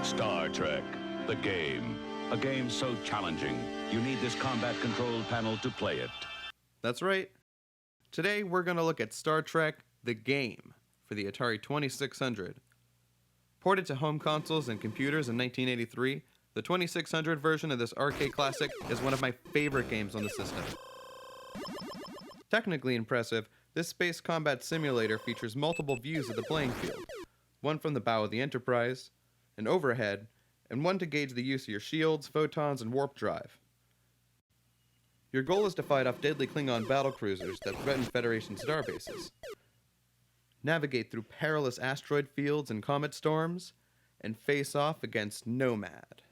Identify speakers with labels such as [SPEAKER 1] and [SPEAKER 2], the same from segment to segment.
[SPEAKER 1] Star Trek, the game. A game so challenging, you need this combat control panel to play it.
[SPEAKER 2] That's right. Today we're going to look at Star Trek, the game, for the Atari 2600. Ported to home consoles and computers in 1983, the 2600 version of this arcade classic is one of my favorite games on the system. Technically impressive, this space combat simulator features multiple views of the playing field. One from the bow of the Enterprise, an overhead, and one to gauge the use of your shields, photons, and warp drive. Your goal is to fight off deadly Klingon battlecruisers that threaten Federation starbases, navigate through perilous asteroid fields and comet storms, and face off against Nomad.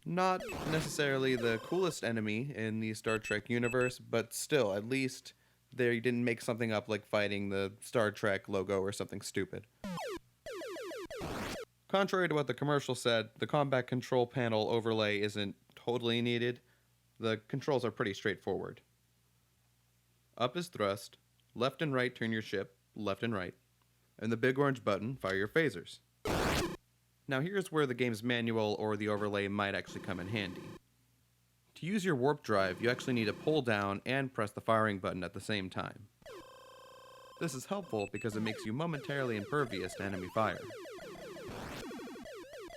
[SPEAKER 2] Not necessarily the coolest enemy in the Star Trek universe, but still, at least they didn't make something up like fighting the Star Trek logo or something stupid. Contrary to what the commercial said, the combat control panel overlay isn't totally needed. The controls are pretty straightforward. Up is thrust, left and right turn your ship, left and right, and the big orange button, fire your phasers. Now here's where the game's manual or the overlay might actually come in handy. To use your warp drive, you actually need to pull down and press the firing button at the same time. This is helpful because it makes you momentarily impervious to enemy fire.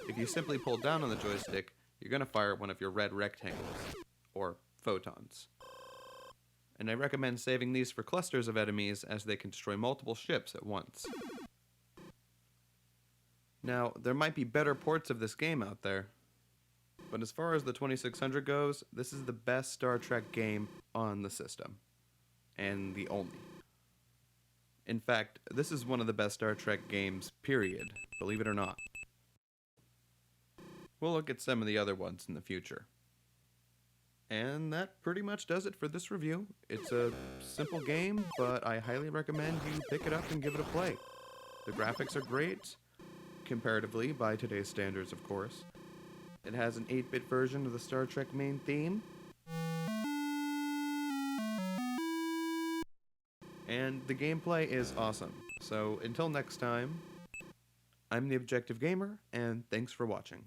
[SPEAKER 2] If you simply pull down on the joystick, you're going to fire one of your red rectangles, or photons. And I recommend saving these for clusters of enemies as they can destroy multiple ships at once. Now, there might be better ports of this game out there, but as far as the 2600 goes, this is the best Star Trek game on the system, and the only. In fact, this is one of the best Star Trek games, period, believe it or not. We'll look at some of the other ones in the future. And that pretty much does it for this review. It's a simple game, but I highly recommend you pick it up and give it a play. The graphics are great, comparatively, by today's standards, of course. It has an 8-bit version of the Star Trek main theme. And the gameplay is awesome. So until next time, I'm the Objective Gamer, and thanks for watching.